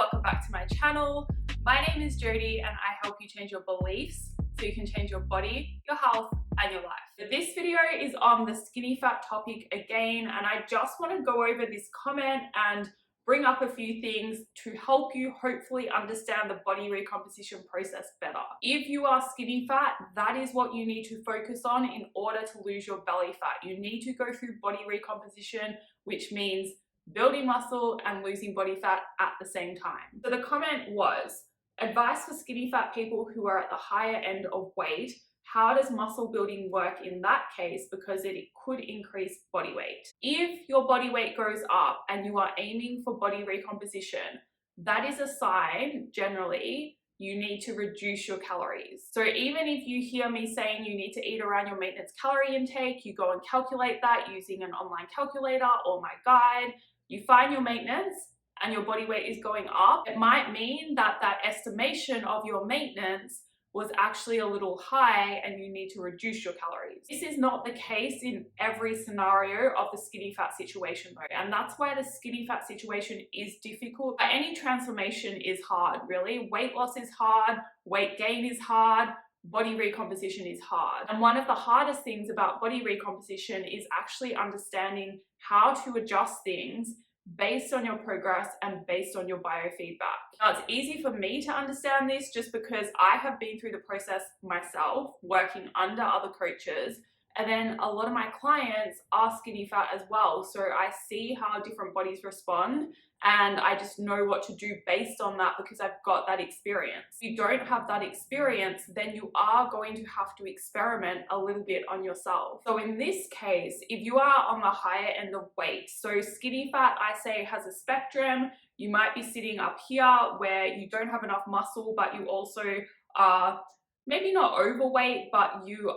welcome back to my channel. My name is Jodie and I help you change your beliefs so you can change your body, your health and your life. This video is on the skinny fat topic again, and I just want to go over this comment and bring up a few things to help you hopefully understand the body recomposition process better. If you are skinny fat, that is what you need to focus on in order to lose your belly fat. You need to go through body recomposition, which means building muscle and losing body fat at the same time. So the comment was, advice for skinny fat people who are at the higher end of weight. How does muscle building work in that case? Because it could increase body weight. If your body weight goes up and you are aiming for body recomposition, that is a sign, generally, you need to reduce your calories. So even if you hear me saying you need to eat around your maintenance calorie intake, you go and calculate that using an online calculator or my guide, you find your maintenance and your body weight is going up, it might mean that that estimation of your maintenance was actually a little high and you need to reduce your calories. This is not the case in every scenario of the skinny fat situation though, and that's why the skinny fat situation is difficult. Any transformation is hard, really. Weight loss is hard, weight gain is hard, body recomposition is hard. And one of the hardest things about body recomposition is actually understanding how to adjust things based on your progress and based on your biofeedback. Now, it's easy for me to understand this just because I have been through the process myself, working under other coaches, and then a lot of my clients are skinny fat as well. So I see how different bodies respond and I just know what to do based on that because I've got that experience. If you don't have that experience, then you are going to have to experiment a little bit on yourself. So in this case, if you are on the higher end of weight, so skinny fat, I say, has a spectrum. You might be sitting up here where you don't have enough muscle, but you also are maybe not overweight, but you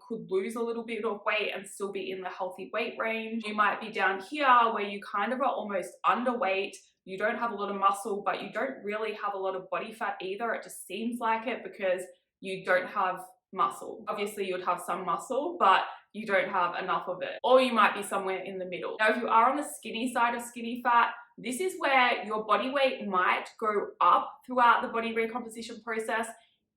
could lose a little bit of weight and still be in the healthy weight range. You might be down here where you kind of are almost underweight. You don't have a lot of muscle, but you don't really have a lot of body fat either. It just seems like it because you don't have muscle. Obviously you'd have some muscle, but you don't have enough of it. Or you might be somewhere in the middle. Now, if you are on the skinny side of skinny fat, this is where your body weight might go up throughout the body recomposition process,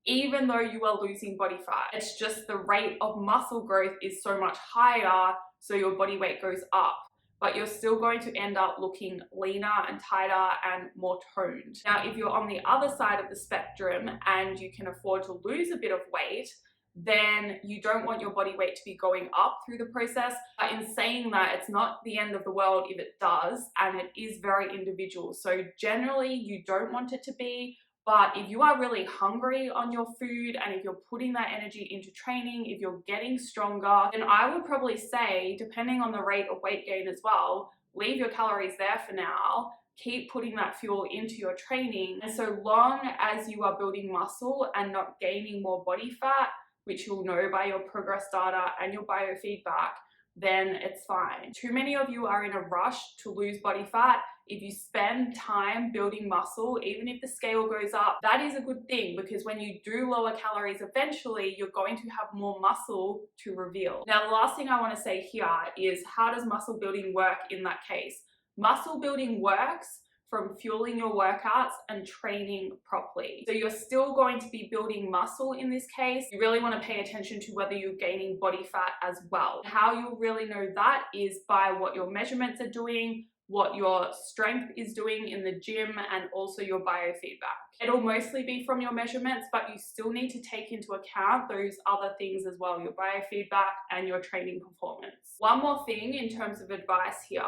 even though you are losing body fat. It's just the rate of muscle growth is so much higher, so your body weight goes up, but you're still going to end up looking leaner and tighter and more toned. Now, if you're on the other side of the spectrum and you can afford to lose a bit of weight, then you don't want your body weight to be going up through the process. But in saying that, it's not the end of the world if it does, and it is very individual. So generally, you don't want it to be. But if you are really hungry on your food and if you're putting that energy into training, if you're getting stronger, then I would probably say, depending on the rate of weight gain as well, leave your calories there for now, keep putting that fuel into your training. And so long as you are building muscle and not gaining more body fat, which you'll know by your progress data and your biofeedback, then it's fine. Too many of you are in a rush to lose body fat. If you spend time building muscle, even if the scale goes up, that is a good thing because when you do lower calories, eventually you're going to have more muscle to reveal. Now, the last thing I want to say here is, how does muscle building work in that case? Muscle building works from fueling your workouts and training properly. So you're still going to be building muscle in this case. You really want to pay attention to whether you're gaining body fat as well. How you'll really know that is by what your measurements are doing, what your strength is doing in the gym, and also your biofeedback. It'll mostly be from your measurements, but you still need to take into account those other things as well, your biofeedback and your training performance. One more thing in terms of advice here,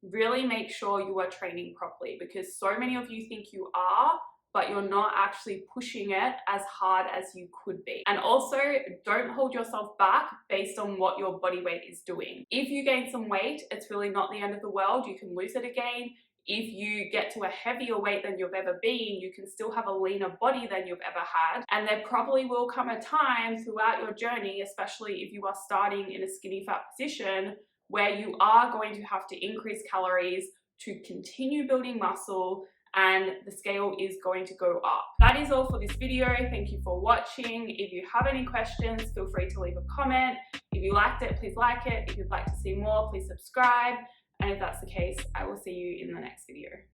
really make sure you are training properly because so many of you think you are, but you're not actually pushing it as hard as you could be. And also, don't hold yourself back based on what your body weight is doing. If you gain some weight, it's really not the end of the world. You can lose it again. If you get to a heavier weight than you've ever been, you can still have a leaner body than you've ever had. And there probably will come a time throughout your journey, especially if you are starting in a skinny fat position, where you are going to have to increase calories to continue building muscle and the scale is going to go up. That is all for this video. Thank you for watching. If you have any questions, feel free to leave a comment. If you liked it, please like it. If you'd like to see more, please subscribe. And if that's the case, I will see you in the next video.